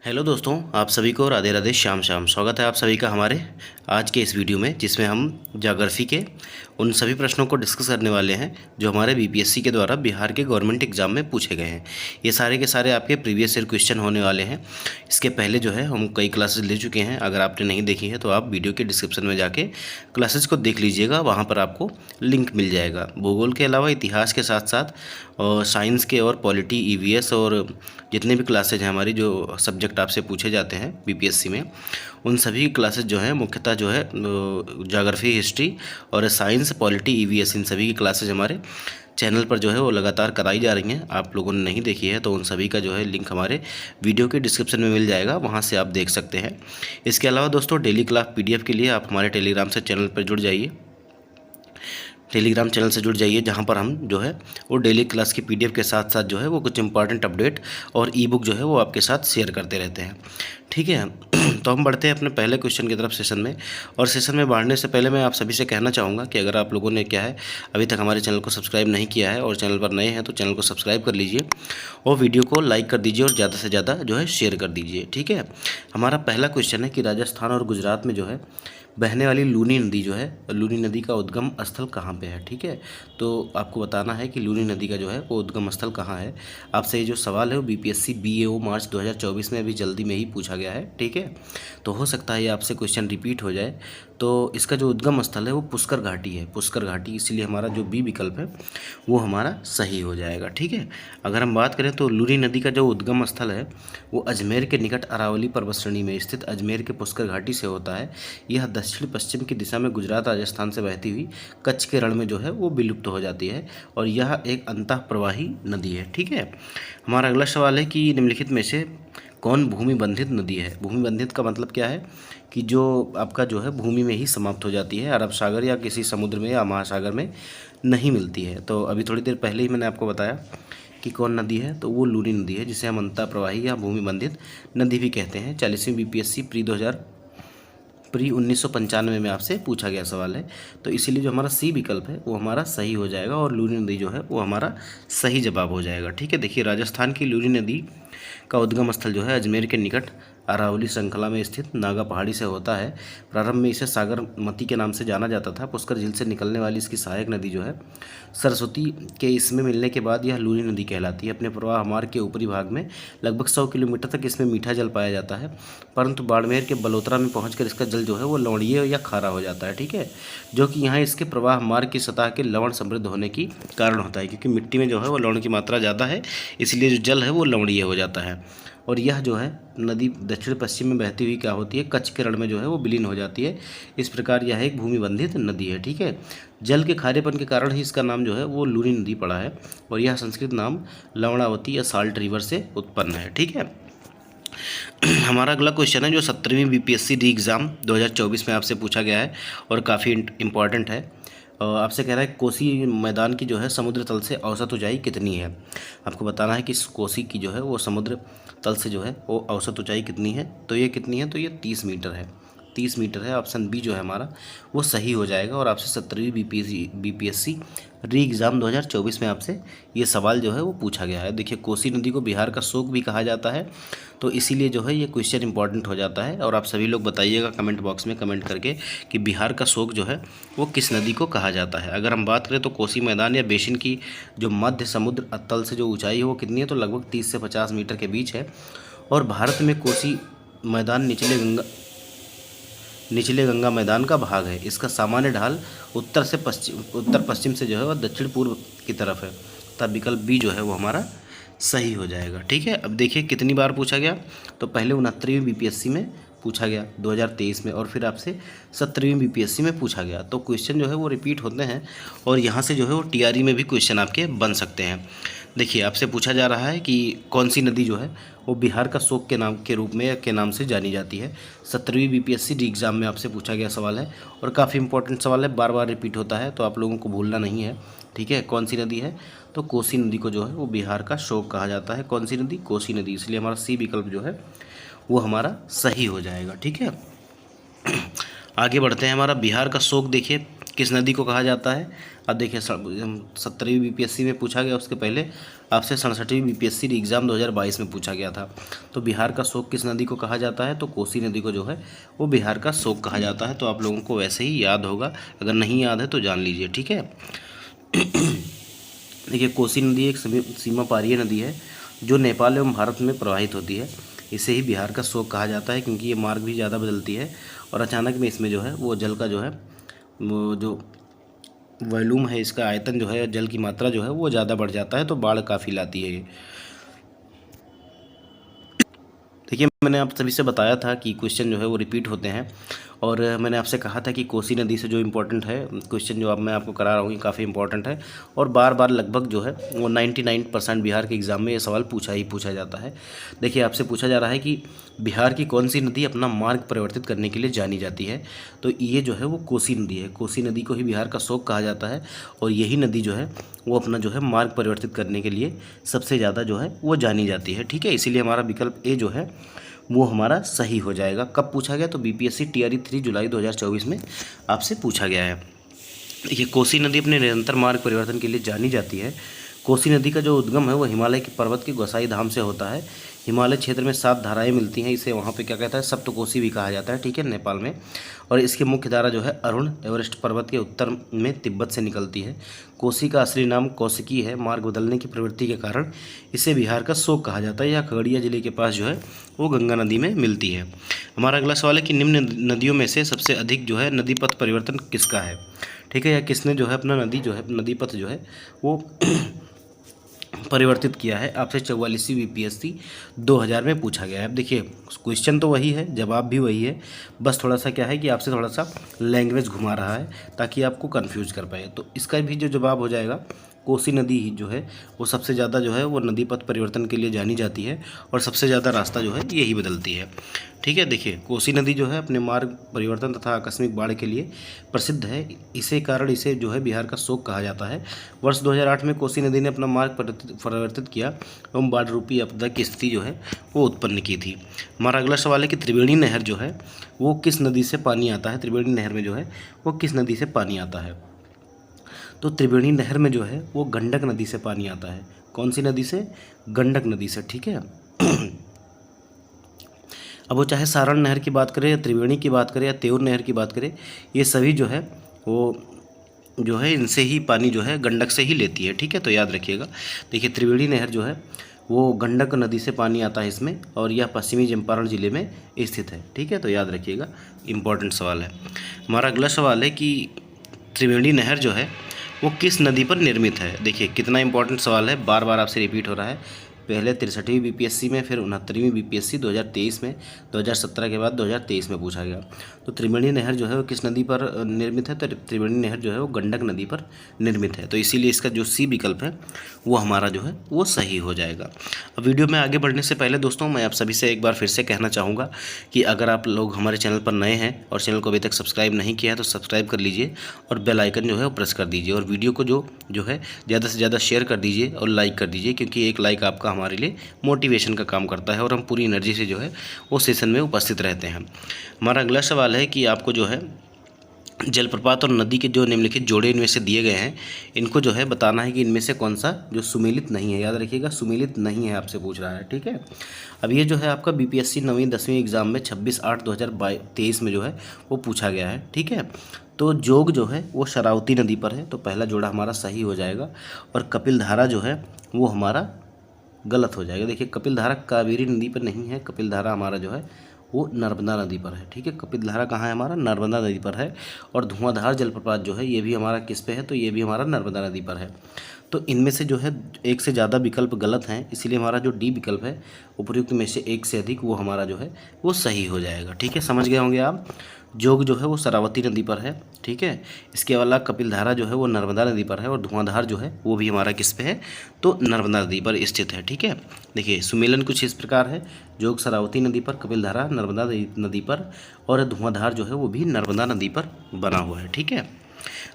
Hello दोस्तों, आप सभी को राधे राधे श्याम श्याम। स्वागत है आप सभी का हमारे आज के इस वीडियो में, जिसमें हम ज्योग्राफी के उन सभी प्रश्नों को डिस्कस करने वाले हैं जो हमारे बीपीएससी के द्वारा बिहार के गवर्नमेंट एग्जाम में पूछे गए हैं। ये सारे के सारे आपके प्रीवियस ईयर क्वेश्चन होने वाले हैं। इसके पहले जो है हम कई क्लासेस ले चुके हैं। अगर आपने नहीं देखी है तो आप वीडियो के डिस्क्रिप्शन में जाके क्लासेस को देख लीजिएगा, वहाँ पर आपको लिंक मिल जाएगा। भूगोल के अलावा इतिहास के साथ साथ और साइंस के और पॉलिटी, ईवीएस और जितने भी क्लासेज हैं हमारी, जो सब्जेक्ट आपसे पूछे जाते हैं बीपीएससी में, उन सभी क्लासेज जो है मुख्यतः जो है ज्योग्राफी, हिस्ट्री और साइंस, पॉलिटी, ईवीएस, इन सभी की क्लासेज हमारे चैनल पर जो है वो लगातार कराई जा रही हैं। आप लोगों ने नहीं देखी है तो उन सभी का जो है लिंक हमारे वीडियो के डिस्क्रिप्शन में मिल जाएगा, वहाँ से आप देख सकते हैं। इसके अलावा दोस्तों, डेली क्लास पीडीएफ के लिए आप हमारे टेलीग्राम से चैनल पर जुड़ जाइए, टेलीग्राम चैनल से जुड़ जाइए, जहाँ पर हम जो है वो डेली क्लास की पीडीएफ के साथ साथ जो है वो कुछ इंपॉर्टेंट अपडेट और ई बुक जो है वो आपके साथ शेयर करते रहते हैं। ठीक है, तो हम बढ़ते हैं अपने पहले क्वेश्चन की तरफ सेशन में। और सेशन में बढ़ने से पहले मैं आप सभी से कहना चाहूँगा कि अगर आप लोगों ने क्या है अभी तक हमारे चैनल को सब्सक्राइब नहीं किया है और चैनल पर नए हैं तो चैनल को सब्सक्राइब कर लीजिए और वीडियो को लाइक कर दीजिए और ज़्यादा से ज़्यादा जो है शेयर कर दीजिए। ठीक है, हमारा पहला क्वेश्चन है कि राजस्थान और गुजरात में जो है बहने वाली लूनी नदी जो है, लूनी नदी का उद्गम स्थल कहाँ पे है। ठीक है, तो आपको बताना है कि लूनी नदी का जो है वो उद्गम स्थल कहाँ है। आपसे ये जो सवाल है वो बीपीएससी बीएओ मार्च 2024 में अभी जल्दी में ही पूछा गया है। ठीक है, तो हो सकता है ये आपसे क्वेश्चन रिपीट हो जाए। तो इसका जो उद्गम स्थल है वो पुष्कर घाटी है, पुष्कर घाटी, इसलिए हमारा जो बी विकल्प है वो हमारा सही हो जाएगा। ठीक है, अगर हम बात करें तो लूनी नदी का जो उद्गम स्थल है वो अजमेर के निकट अरावली पर्वत श्रेणी में स्थित अजमेर के पुष्कर घाटी से होता है। यह दक्षिण पश्चिम की दिशा में गुजरात राजस्थान से बहती हुई कच्छ के रण में जो है वो विलुप्त हो जाती है और यह एक अंतः प्रवाही नदी है। ठीक है, हमारा अगला सवाल है कि निम्नलिखित में से कौन भूमि बंधित नदी है। भूमि बंधित का मतलब क्या है कि जो आपका जो है भूमि में ही समाप्त हो जाती है, अरब सागर या किसी समुद्र में या महासागर में नहीं मिलती है। तो अभी थोड़ी देर पहले ही मैंने आपको बताया कि कौन नदी है, तो वो लूनी नदी है, जिसे हम अंतः प्रवाही या भूमि बंधित नदी भी कहते हैं। 40वीं बीपीएससी प्री 1995 में आपसे पूछा गया सवाल है, तो इसीलिए जो हमारा सी विकल्प है वो हमारा सही हो जाएगा और लूनी नदी जो है वो हमारा सही जवाब हो जाएगा। ठीक है, देखिए राजस्थान की लूनी नदी का उद्गम स्थल जो है अजमेर के निकट अरावली श्रृंखला में स्थित नागा पहाड़ी से होता है। प्रारंभ में इसे सागरमती के नाम से जाना जाता था। पुष्कर झील से निकलने वाली इसकी सहायक नदी जो है सरस्वती के इसमें मिलने के बाद यह लूनी नदी कहलाती है। अपने प्रवाह मार्ग के ऊपरी भाग में लगभग 100 किलोमीटर तक इसमें मीठा जल पाया जाता है, परंतु बाड़मेर के बलोतरा में पहुंचकर इसका जल जो है वो लवणीय या खारा हो जाता है। ठीक है, जो कि यहाँ इसके प्रवाह मार्ग की सतह के लवण समृद्ध होने की कारण होता है, क्योंकि मिट्टी में जो है वो लवण की मात्रा ज़्यादा है, इसलिए जो जल है वो लवणीय हो जाता है। और यह जो है नदी दक्षिण पश्चिम में बहती हुई क्या होती है, कच्छ के रण में जो है वो विलीन हो जाती है। इस प्रकार यह एक भूमि बंधित नदी है। ठीक है, जल के खारेपन के कारण ही इसका नाम जो है वो लूनी नदी पड़ा है और यह संस्कृत नाम लवणावती या साल्ट रिवर से उत्पन्न है। ठीक है, हमारा अगला क्वेश्चन है जो 17वीं बीपीएससी री एग्ज़ाम 2024 में आपसे पूछा गया है और काफ़ी इंपॉर्टेंट है। आपसे कह रहा है कोसी मैदान की जो है समुद्र तल से औसत ऊंचाई कितनी है। आपको बताना है कि कोसी की जो है वो समुद्र तल से जो है वो औसत ऊंचाई कितनी है। तो ये कितनी है, तो ये 30 मीटर है, 30 मीटर है। ऑप्शन बी जो है हमारा वो सही हो जाएगा और आपसे 17वीं बीपीएससी री एग्ज़ाम 2024 में आपसे ये सवाल जो है वो पूछा गया है। देखिए, कोसी नदी को बिहार का शोक भी कहा जाता है, तो इसीलिए जो है ये क्वेश्चन इंपॉर्टेंट हो जाता है। और आप सभी लोग बताइएगा कमेंट बॉक्स में कमेंट करके कि बिहार का शोक जो है वो किस नदी को कहा जाता है। अगर हम बात करें तो कोसी मैदान या बेसिन की जो मध्य समुद्र तल से जो ऊंचाई है वो कितनी है, तो लगभग 30 से 50 मीटर के बीच है। और भारत में कोसी मैदान निचले गंगा मैदान का भाग है। इसका सामान्य ढाल उत्तर पश्चिम से जो है वह दक्षिण पूर्व की तरफ है, तब विकल्प बी जो है वो हमारा सही हो जाएगा। ठीक है, अब देखिए कितनी बार पूछा गया, तो पहले 69वीं बीपीएससी में पूछा गया 2023 में और फिर आपसे 17वीं बीपीएससी में पूछा गया। तो क्वेश्चन जो है वो रिपीट होते हैं और यहाँ से जो है वो टीआरई में भी क्वेश्चन आपके बन सकते हैं। देखिए, आपसे पूछा जा रहा है कि कौन सी नदी जो है वो बिहार का शोक के नाम के रूप में या के नाम से जानी जाती है। 17वीं बीपीएससी री एग्ज़ाम में आपसे पूछा गया सवाल है और काफ़ी इंपॉर्टेंट सवाल है, बार बार रिपीट होता है, तो आप लोगों को भूलना नहीं है। ठीक है, कौन सी नदी है, तो कोसी नदी को जो है वो बिहार का शोक कहा जाता है। कौन सी नदी, कोसी नदी, इसलिए हमारा सी विकल्प जो है वो हमारा सही हो जाएगा। ठीक है, आगे बढ़ते हैं। हमारा बिहार का शोक देखिए किस नदी को कहा जाता है? अब देखिए 70वीं बीपीएससी में पूछा गया, उसके पहले आपसे 67वीं बीपीएससी एग्ज़ाम 2022 में पूछा गया था। तो बिहार का शोक किस नदी को कहा जाता है? तो कोसी नदी को जो है वो बिहार का शोक कहा जाता है। तो आप लोगों को वैसे ही याद होगा, अगर नहीं याद है तो जान लीजिए, ठीक है। देखिए कोसी नदी एक सीमा पारीय नदी है जो नेपाल एवं भारत में प्रवाहित होती है। इसे ही बिहार का शोक कहा जाता है क्योंकि ये मार्ग भी ज़्यादा बदलती है और अचानक में इसमें जो है वो जल का जो है वो जो वॉल्यूम है, इसका आयतन जो है, जल की मात्रा जो है वो ज़्यादा बढ़ जाता है, तो बाढ़ काफ़ी लाती है ये। देखिए मैंने आप सभी से बताया था कि क्वेश्चन जो है वो रिपीट होते हैं और मैंने आपसे कहा था कि कोसी नदी से जो इम्पोर्टेंट है क्वेश्चन जो अब मैं आपको करा रहा हूँ ये काफ़ी इंपॉर्टेंट है और बार बार लगभग जो है वो 99% बिहार के एग्ज़ाम में ये सवाल पूछा जाता है। देखिए आपसे पूछा जा रहा है कि बिहार की कौन सी नदी अपना मार्ग परिवर्तित करने के लिए जानी जाती है? तो ये जो है वो कोसी नदी है। कोसी नदी को ही बिहार का शोक कहा जाता है और यही नदी जो है वो अपना जो है मार्ग परिवर्तित करने के लिए सबसे ज़्यादा जो है वो जानी जाती है, ठीक है। इसीलिए हमारा विकल्प ए जो है वो हमारा सही हो जाएगा। कब पूछा गया? तो बीपीएससी टीआरई 3 जुलाई 2024 में आपसे पूछा गया है। देखिए कोसी नदी अपने निरंतर मार्ग परिवर्तन के लिए जानी जाती है। कोसी नदी का जो उद्गम है वो हिमालय के पर्वत के गोसाई धाम से होता है। हिमालय क्षेत्र में 7 धाराएं मिलती हैं, इसे वहाँ पे क्या कहता है, सप्तकोसी भी कहा जाता है, ठीक है, नेपाल में। और इसकी मुख्य धारा जो है अरुण एवरेस्ट पर्वत के उत्तर में तिब्बत से निकलती है। कोसी का असली नाम कौशिकी है। मार्ग बदलने की प्रवृत्ति के कारण इसे बिहार का शोक कहा जाता है। यह खगड़िया जिले के पास जो है वो गंगा नदी में मिलती है। हमारा अगला सवाल है कि निम्न नदियों में से सबसे अधिक जो है नदी पथ परिवर्तन किसका है, ठीक है, या किसने जो है अपना नदी पथ जो है वो परिवर्तित किया है? आपसे 44वीं बीपीएससी 2000 में पूछा गया है। अब देखिए क्वेश्चन तो वही है, जवाब भी वही है, बस थोड़ा सा क्या है कि आपसे थोड़ा सा लैंग्वेज घुमा रहा है ताकि आपको कंफ्यूज कर पाए। तो इसका भी जो जवाब हो जाएगा, कोसी नदी ही जो है वो सबसे ज़्यादा जो है वो नदी पथ परिवर्तन के लिए जानी जाती है और सबसे ज़्यादा रास्ता जो है यही बदलती है, ठीक है। देखिए कोसी नदी जो है अपने मार्ग परिवर्तन तथा आकस्मिक बाढ़ के लिए प्रसिद्ध है। इसे कारण इसे जो है बिहार का शोक कहा जाता है। वर्ष 2008 में कोसी नदी ने अपना मार्ग परिवर्तित किया एवं बाढ़ रूपी आपदा की स्थिति जो है वो उत्पन्न की थी। हमारा अगला सवाल है कि त्रिवेणी नहर जो है वो किस नदी से पानी आता है? त्रिवेणी नहर में जो है वो किस नदी से पानी आता है? तो त्रिवेणी नहर में जो है वो गंडक नदी से पानी आता है। कौन सी नदी से? गंडक नदी से, ठीक है। अब वो चाहे सारण नहर की बात करें या त्रिवेणी की बात करें या त्योर नहर की बात करें, ये सभी जो है वो जो है इनसे ही पानी जो है गंडक से ही लेती है, ठीक है। तो याद रखिएगा। देखिए त्रिवेणी नहर जो है वो गंडक नदी से पानी आता है इसमें और यह पश्चिमी चंपारण जिले में स्थित है, ठीक है। तो याद रखिएगा, इंपॉर्टेंट सवाल है। हमारा अगला सवाल है कि त्रिवेणी नहर जो है वो किस नदी पर निर्मित है? देखिए कितना इंपॉर्टेंट सवाल है, बार बार आपसे रिपीट हो रहा है। पहले 63वीं बीपीएससी में, फिर 69वीं बीपीएससी 2023 में, 2017 के बाद 2023 में पूछा गया। तो त्रिवेणी नहर जो है वो किस नदी पर निर्मित है? तो त्रिवेणी नहर जो है वो गंडक नदी पर निर्मित है। तो इसीलिए इसका जो सी विकल्प है वो हमारा जो है वो सही हो जाएगा। अब वीडियो में आगे बढ़ने से पहले दोस्तों मैं आप सभी से एक बार फिर से कहना चाहूँगा कि अगर आप लोग हमारे चैनल पर नए हैं और चैनल को अभी तक सब्सक्राइब नहीं किया है तो सब्सक्राइब कर लीजिए और बेल आइकन जो है वो प्रेस कर दीजिए और वीडियो को जो है ज़्यादा से ज़्यादा शेयर कर दीजिए और लाइक कर दीजिए, क्योंकि एक लाइक आपका हमारे लिए मोटिवेशन का काम करता है और हम पूरी एनर्जी से जो है वो सेशन में उपस्थित रहते हैं। हमारा अगला सवाल है कि आपको जो है जलप्रपात और नदी के जो निम्नलिखित जोड़े इनमें से दिए गए हैं, इनको जो है बताना है कि इनमें से कौन सा जो सुमेलित नहीं है। याद रखिएगा सुमेलित नहीं है, आपसे पूछ रहा है, ठीक है। अब ये जो है आपका बीपीएससी 9वीं 10वीं एग्जाम में 26/8/2023 में जो है वो पूछा गया है, ठीक है। तो जोग जो है वो शरावती नदी पर है, तो पहला जोड़ा हमारा सही हो जाएगा। और कपिलधारा जो है वो हमारा गलत हो जाएगा। देखिए कपिलधारा कावेरी नदी पर नहीं है, कपिलधारा हमारा जो है वो नर्मदा नदी पर है, ठीक है। कपिलधारा कहाँ है? हमारा नर्मदा नदी पर है। और धुआंधार जलप्रपात जो है ये भी हमारा किस पे है? तो ये भी हमारा नर्मदा नदी पर है। तो इनमें से जो है एक से ज़्यादा विकल्प गलत हैं, इसीलिए हमारा जो डी विकल्प है उपयुक्त में से एक से अधिक वो हमारा जो है वो सही हो जाएगा, ठीक है। समझ गए होंगे आप। जोग जो है वो शरावती नदी पर है, ठीक है। इसके अलावा कपिलधारा जो है वो नर्मदा नदी पर है और धुआंधार जो है वो भी हमारा किस पे है? तो नर्मदा नदी पर स्थित है, ठीक है। देखिए सुमेलन कुछ इस प्रकार है, जोग शरावती नदी पर, कपिलधारा नर्मदा नदी पर और धुआंधार जो है वो भी नर्मदा नदी पर बना हुआ है, ठीक है।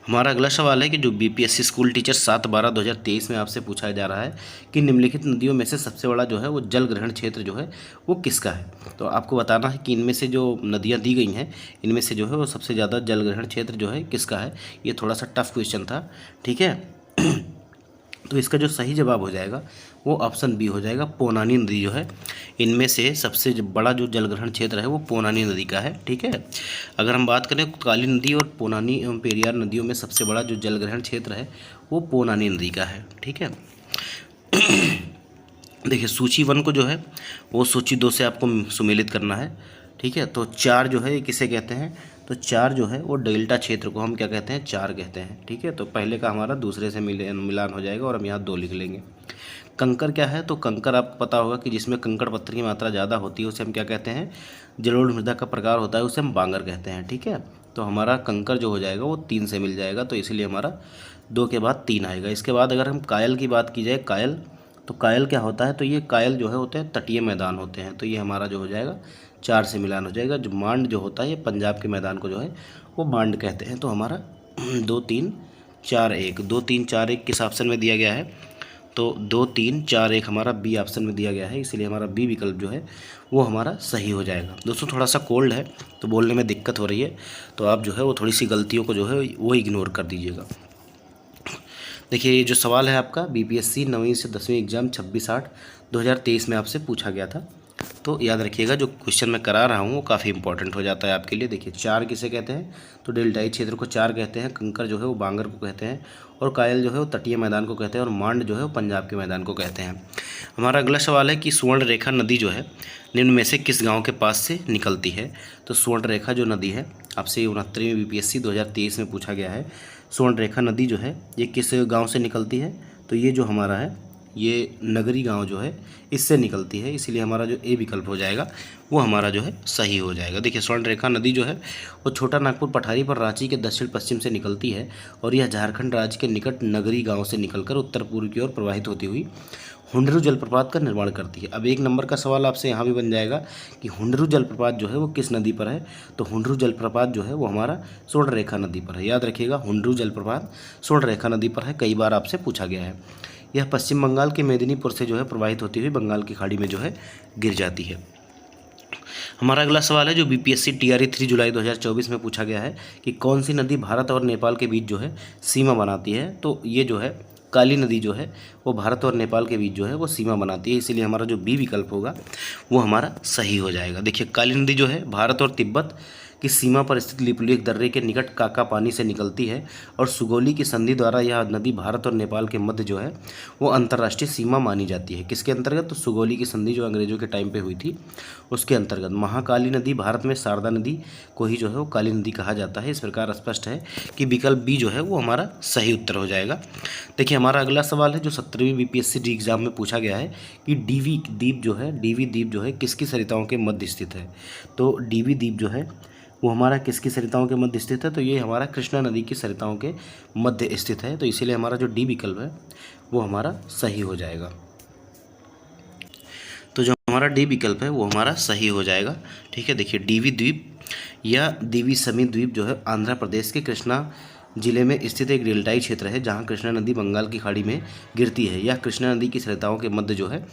हमारा अगला सवाल है कि जो बीपीएससी स्कूल टीचर 7/12/2023 में आपसे पूछा जा रहा है कि निम्नलिखित नदियों में से सबसे बड़ा जो है वो जल ग्रहण क्षेत्र जो है वो किसका है। तो आपको बताना है कि इनमें से जो नदियाँ दी गई हैं इनमें से जो है वो सबसे ज़्यादा जल ग्रहण क्षेत्र जो है किसका है। ये थोड़ा सा टफ क्वेश्चन था, ठीक है। तो इसका जो सही जवाब हो जाएगा वो ऑप्शन बी हो जाएगा, पोनानी नदी जो है इनमें से सबसे बड़ा जो जलग्रहण क्षेत्र है वो पोनानी नदी का है, ठीक है। अगर हम बात करें काली नदी और पोनानी एवं पेरियार नदियों में सबसे बड़ा जो जलग्रहण क्षेत्र है वो पोनानी नदी का है, ठीक है। देखिए सूची 1 को जो है वो सूची 2 से आपको सुमेलित करना है, ठीक है। तो 4 जो है ये किसे कहते हैं, तो 4 जो है वो डेल्टा क्षेत्र को हम क्या कहते हैं, 4 कहते हैं, ठीक है। तो पहले का हमारा दूसरे से मिलान हो जाएगा और हम यहाँ 2 लिख लेंगे। कंकर क्या है, तो कंकर आपको पता होगा कि जिसमें कंकड़ पत्थर की मात्रा ज़्यादा होती है उसे हम क्या कहते हैं, जलोढ़ मृदा का प्रकार होता है उसे हम बांगर कहते हैं, ठीक है। तो हमारा कंकर जो हो जाएगा वो 3 से मिल जाएगा, तो इसलिए हमारा 2 के बाद 3 आएगा। इसके बाद अगर हम कायल की बात की जाए, कायल, तो कायल क्या होता है, तो ये कायल जो है होते हैं तटीय मैदान होते हैं, तो ये हमारा जो हो जाएगा 4 से मिलान हो जाएगा। जो मांड जो होता है ये पंजाब के मैदान को जो है वो मांड कहते हैं। तो हमारा 2 3 4 1 2 3 4 1 किस ऑप्शन में दिया गया है, तो 2 3 4 1 हमारा बी ऑप्शन में दिया गया है, इसलिए हमारा बी विकल्प जो है वो हमारा सही हो जाएगा। दोस्तों थोड़ा सा कोल्ड है तो बोलने में दिक्कत हो रही है, तो आप जो है वो थोड़ी सी गलतियों को जो है वो इग्नोर कर दीजिएगा। देखिए ये जो सवाल है आपका बीपीएससी 9वीं से 10वीं एग्जाम 26/8/2023 में आपसे पूछा गया था। तो याद रखिएगा जो क्वेश्चन मैं करा रहा हूँ वो काफ़ी इंपॉर्टेंट हो जाता है आपके लिए। देखिए 4 किसे कहते हैं, तो डेल्टाई क्षेत्र को 4 कहते हैं, कंकर जो है वो बांगर को कहते हैं, और कायल जो है वो तटीय मैदान को कहते हैं, और मांड जो है वो पंजाब के मैदान को कहते हैं। हमारा अगला सवाल है कि सुवर्ण रेखा नदी जो है निम्न में से किस गाँव के पास से निकलती है। तो सुवर्ण रेखा जो नदी है आपसे 69वीं बीपीएससी 2023 में पूछा गया है, सुवर्ण रेखा नदी जो है ये किस गाँव से निकलती है, तो ये जो हमारा है ये नगरी गांव जो है इससे निकलती है, इसलिए हमारा जो ए विकल्प हो जाएगा वो हमारा जो है सही हो जाएगा। देखिए स्वर्ण रेखा नदी जो है वो छोटा नागपुर पठारी पर रांची के दक्षिण पश्चिम से निकलती है, और यह झारखंड राज्य के निकट नगरी गांव से निकलकर उत्तर पूर्व की ओर प्रवाहित होती हुई हुंडरू जलप्रपात का निर्माण करती है। अब 1 नंबर का सवाल आपसे यहाँ भी बन जाएगा कि हुंडरू जलप्रपात जो है वो किस नदी पर है, तो हुंडरू जलप्रपात जो है वो हमारा स्वर्ण रेखा नदी पर है। याद रखिएगा हुंडरू जलप्रपात स्वर्ण रेखा नदी पर है, कई बार आपसे पूछा गया है। यह पश्चिम बंगाल के मेदिनीपुर से जो है प्रवाहित होती हुई बंगाल की खाड़ी में जो है गिर जाती है। हमारा अगला सवाल है जो बीपीएससी टीआरई 3 जुलाई 2024 में पूछा गया है कि कौन सी नदी भारत और नेपाल के बीच जो है सीमा बनाती है। तो ये जो है काली नदी जो है वो भारत और नेपाल के बीच जो है वो सीमा बनाती है, इसीलिए हमारा जो बी विकल्प होगा वो हमारा सही हो जाएगा। देखिए काली नदी जो है भारत और तिब्बत की सीमा पर स्थित लिपुलेख दर्रे के निकट काका पानी से निकलती है, और सुगौली की संधि द्वारा यह नदी भारत और नेपाल के मध्य जो है वो अंतर्राष्ट्रीय सीमा मानी जाती है। किसके अंतर्गत, तो सुगौली की संधि जो अंग्रेजों के टाइम पे हुई थी उसके अंतर्गत। महाकाली नदी भारत में शारदा नदी को ही जो है वो काली नदी कहा जाता है। इस प्रकार स्पष्ट है कि विकल्प बी जो है वो हमारा सही उत्तर हो जाएगा। देखिए हमारा अगला सवाल है जो 17वीं बीपीएससी एग्जाम में पूछा गया है कि डीवी द्वीप जो है किसकी सरिताओं के मध्य स्थित है। तो डीवी द्वीप जो है वो हमारा किसकी सरिताओं के मध्य स्थित है, तो ये हमारा कृष्णा नदी की सरिताओं के मध्य स्थित है, तो इसीलिए हमारा जो डी विकल्प है वो हमारा सही हो जाएगा। तो जो हमारा डी विकल्प है वो हमारा सही हो जाएगा, ठीक है। देखिए डीवी द्वीप या दीवी समी द्वीप जो है आंध्र प्रदेश के कृष्णा जिले में स्थित एक डेल्टाई क्षेत्र है जहाँ कृष्णा नदी बंगाल की खाड़ी में गिरती है। यह कृष्णा नदी की सरिताओं के मध्य जो है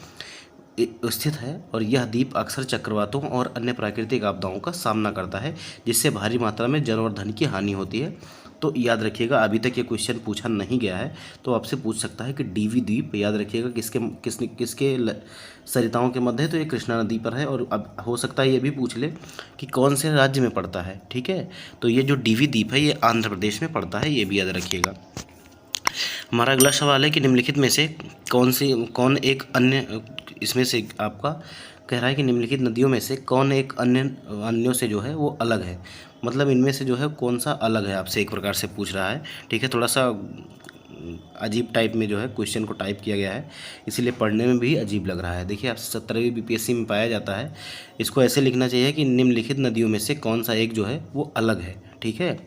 स्थित है, और यह द्वीप अक्सर चक्रवातों और अन्य प्राकृतिक आपदाओं का सामना करता है जिससे भारी मात्रा में जन और धन की हानि होती है। तो याद रखिएगा अभी तक ये क्वेश्चन पूछा नहीं गया है, तो आपसे पूछ सकता है कि डीवी द्वीप याद रखिएगा किसके सरिताओं के मध्य है, तो ये कृष्णा नदी पर है। और अब हो सकता है ये भी पूछ ले कि कौन से राज्य में पड़ता है, ठीक है। तो ये जो डीवी द्वीप है ये आंध्र प्रदेश में पड़ता है, ये भी याद रखिएगा। हमारा अगला सवाल है कि निम्नलिखित में से कौन एक अन्य, इसमें से आपका कह रहा है कि निम्नलिखित नदियों में से कौन एक अन्यों से जो है वो अलग है, मतलब इनमें से जो है कौन सा अलग है, आपसे एक प्रकार से पूछ रहा है, ठीक है। थोड़ा सा अजीब टाइप में जो है क्वेश्चन को टाइप किया गया है, इसीलिए पढ़ने में भी अजीब लग रहा है। देखिए आप 17वीं बीपीएससी में पाया जाता है, इसको ऐसे लिखना चाहिए कि निम्नलिखित नदियों में से कौन सा एक जो है वो अलग है, ठीक है।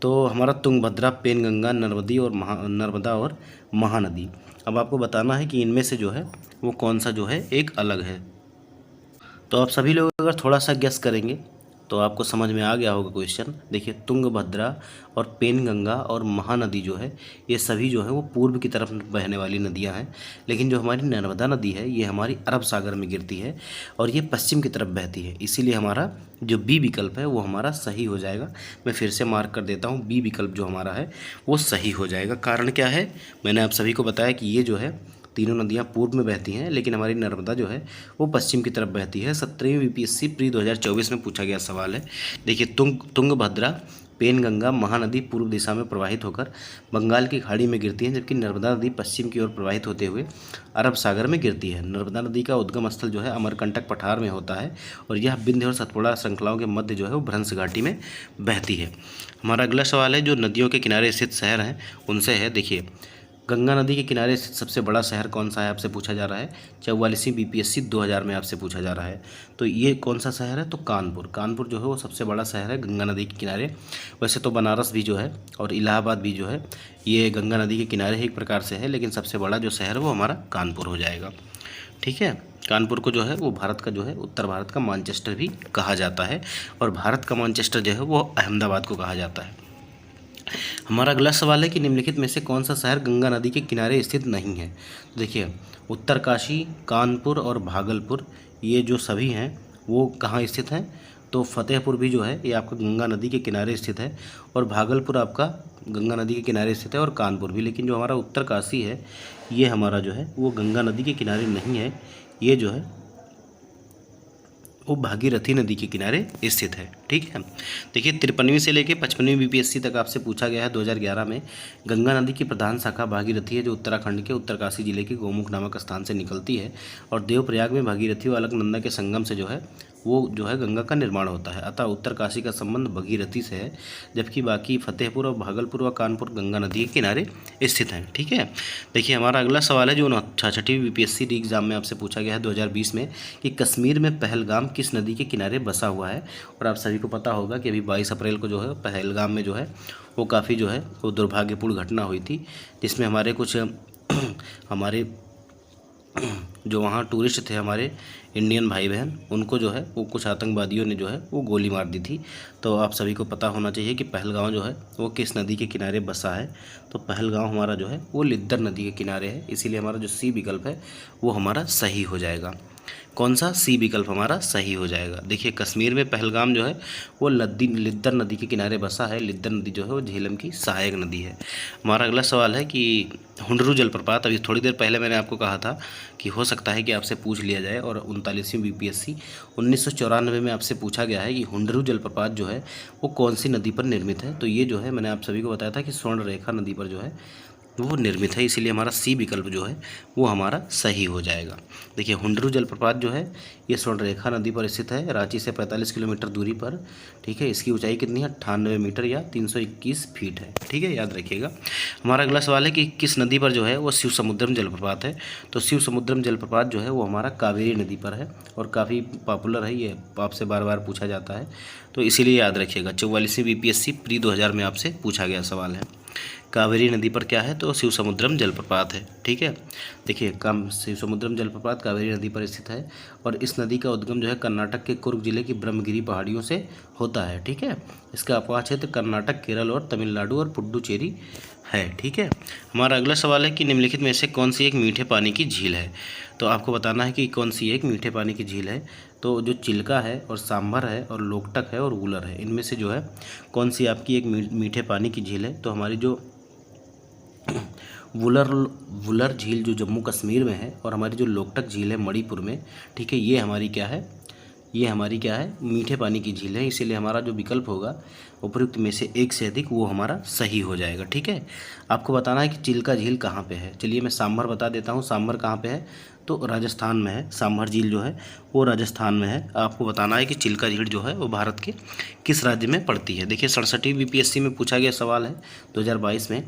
तो हमारा तुंगभद्रा, पेनगंगा, नर्मदा और महानदी। अब आपको बताना है कि इनमें से जो है वो कौन सा जो है एक अलग है। तो आप सभी लोग अगर थोड़ा सा गेस करेंगे तो आपको समझ में आ गया होगा क्वेश्चन। देखिए तुंगभद्रा और पेनगंगा और महानदी जो है ये सभी जो है वो पूर्व की तरफ बहने वाली नदियां हैं, लेकिन जो हमारी नर्मदा नदी है ये हमारी अरब सागर में गिरती है और ये पश्चिम की तरफ बहती है। इसीलिए हमारा जो बी विकल्प है वो हमारा सही हो जाएगा। मैं फिर से मार्क कर देता हूँ, बी विकल्प जो हमारा है वो सही हो जाएगा। कारण क्या है, मैंने आप सभी को बताया कि ये जो है तीनों नदियां पूर्व में बहती हैं, लेकिन हमारी नर्मदा जो है वो पश्चिम की तरफ बहती है। 17वीं बीपीएससी प्री 2024 में पूछा गया सवाल है। देखिए तुंगभद्रा पेनगंगा महानदी पूर्व दिशा में प्रवाहित होकर बंगाल की खाड़ी में गिरती है, जबकि नर्मदा नदी पश्चिम की ओर प्रवाहित होते हुए अरब सागर में गिरती है। नर्मदा नदी का उद्गम स्थल जो है अमरकंटक पठार में होता है और यह विंध्य और सतपुड़ा श्रृंखलाओं के मध्य जो है वो भ्रंश घाटी में बहती है। हमारा अगला सवाल है जो नदियों के किनारे स्थित शहर हैं उनसे है। देखिए गंगा नदी के किनारे स्थित सबसे बड़ा शहर कौन सा है आपसे पूछा जा रहा है। 44वीं बीपीएससी 2000 में आपसे पूछा जा रहा है। तो ये कौन सा शहर है, तो कानपुर। कानपुर जो है वो सबसे बड़ा शहर है गंगा नदी के किनारे। वैसे तो बनारस भी जो है और इलाहाबाद भी जो है ये गंगा नदी के किनारे ही एक प्रकार से है, लेकिन सबसे बड़ा जो शहर है वो हमारा कानपुर हो जाएगा। ठीक है, कानपुर को जो है वो भारत का जो है उत्तर भारत का मानचेस्टर भी कहा जाता है और भारत का मानचेस्टर जो है वो अहमदाबाद को कहा जाता है। हमारा अगला सवाल है कि निम्नलिखित में से कौन सा शहर गंगा नदी के किनारे स्थित नहीं है। तो देखिए उत्तरकाशी, कानपुर और भागलपुर ये जो सभी हैं वो कहाँ स्थित हैं, तो फतेहपुर भी जो है ये आपका गंगा नदी के किनारे स्थित है और भागलपुर आपका गंगा नदी के किनारे स्थित है और कानपुर भी। लेकिन जो हमारा उत्तरकाशी है ये हमारा जो है वो गंगा नदी के किनारे नहीं है, ये जो है वो भागीरथी नदी के किनारे स्थित है। ठीक है, देखिए 53वीं से लेकर 55वीं बीपीएससी तक आपसे पूछा गया है 2011 में। गंगा नदी की प्रधान शाखा भागीरथी है जो उत्तराखंड के उत्तरकाशी जिले के गोमुख नामक स्थान से निकलती है और देवप्रयाग में भागीरथी व अलकनंदा के संगम से जो है वो जो है गंगा का निर्माण होता है। अतः उत्तरकाशी का संबंध भगीरथी से है, जबकि बाकी फतेहपुर और भागलपुर व कानपुर गंगा नदी के किनारे स्थित हैं। ठीक है, देखिए हमारा अगला सवाल है जो 66वीं बीपीएससी री एग्जाम में आपसे पूछा गया है 2020 में कि कश्मीर में पहलगाम किस नदी के किनारे बसा हुआ है। और आप सभी को पता होगा कि अभी 22 अप्रैल को जो है पहलगाम में जो है वो काफ़ी जो है वो दुर्भाग्यपूर्ण घटना हुई थी, जिसमें हमारे कुछ हमारे जो वहाँ टूरिस्ट थे हमारे इंडियन भाई बहन, उनको जो है वो कुछ आतंकवादियों ने जो है वो गोली मार दी थी। तो आप सभी को पता होना चाहिए कि पहलगाम जो है वो किस नदी के किनारे बसा है। तो पहलगाम हमारा जो है वो लिद्दर नदी के किनारे है, इसीलिए हमारा जो सी विकल्प है वो हमारा सही हो जाएगा। कौन सा, सी विकल्प हमारा सही हो जाएगा। देखिए कश्मीर में पहलगाम जो है वो लिद्दर नदी के किनारे बसा है। लिद्दर नदी जो है वो झेलम की सहायक नदी है। हमारा अगला सवाल है कि हुंडरू जलप्रपात, अभी थोड़ी देर पहले मैंने आपको कहा था कि हो सकता है कि आपसे पूछ लिया जाए और 39वीं बीपीएससी 1994 में आपसे पूछा गया है कि हुंडरू जलप्रपात जो है वो कौन सी नदी पर निर्मित है। तो ये जो है मैंने आप सभी को बताया था कि स्वर्णरेखा नदी पर जो है वो निर्मित है, इसीलिए हमारा सी विकल्प जो है वो हमारा सही हो जाएगा। देखिए हुंडरू जलप्रपात जो है ये स्वर्णरेखा नदी पर स्थित है, रांची से 45 किलोमीटर दूरी पर। ठीक है, इसकी ऊंचाई कितनी है, 98 मीटर या 321 फीट है। ठीक है, याद रखिएगा। हमारा अगला सवाल है कि किस नदी पर जो है वो शिव समुद्रम जलप्रपात है। तो शिव समुद्रम जलप्रपात जो है वो हमारा कावेरी नदी पर है और काफ़ी पॉपुलर है, ये आपसे बार बार पूछा जाता है, तो इसीलिए याद रखिएगा। 44वीं बीपीएससी प्री 2000 में आपसे पूछा गया सवाल है। कावेरी नदी पर क्या है, तो शिव समुद्रम जलप्रपात है। ठीक है, देखिए शिव समुद्रम जलप्रपात कावेरी नदी पर स्थित है और इस नदी का उद्गम जो है कर्नाटक के कुर्ग जिले की ब्रह्मगिरी पहाड़ियों से होता है। ठीक है, इसका अपवाह क्षेत्र कर्नाटक, केरल और तमिलनाडु और पुडुचेरी है। ठीक है, हमारा अगला सवाल है कि निम्नलिखित में से कौन सी एक मीठे पानी की झील है। तो आपको बताना है कि कौन सी एक मीठे पानी की झील है। तो जो चिल्का है और सांभर है और लोकटक है और वुलर है, इनमें से जो है कौन सी आपकी एक मीठे पानी की झील है। तो हमारी जो वुलर झील जो जम्मू कश्मीर में है और हमारी जो लोकटक झील है मणिपुर में, ठीक है, ये हमारी क्या है, ये हमारी क्या है, मीठे पानी की झील है। इसीलिए हमारा जो विकल्प होगा उपयुक्त में से एक से अधिक वो हमारा सही हो जाएगा। ठीक है, आपको बताना है कि चिल्का झील कहाँ पे है। चलिए मैं सांभर बता देता हूँ, सांभर कहाँ पे है, तो राजस्थान में है। सांभर झील जो है वो राजस्थान में है। आपको बताना है कि चिल्का झील जो है वो भारत के किस राज्य में पड़ती है। देखिए 67वीं बीपीएससी में पूछा गया सवाल है 2022 में।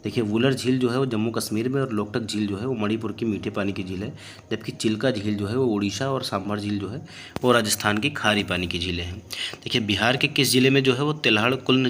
देखिए वुलर झील जो है वो जम्मू कश्मीर में और लोकटक झील जो है वो मणिपुर की मीठे पानी की झील है, जबकि चिल्का झील जो है वो उड़ीसा और सांभर झील जो है वो राजस्थान की खारी पानी की झीलें हैं। देखिए बिहार के किस जिले में जो है वो तेल्हाड़ कुल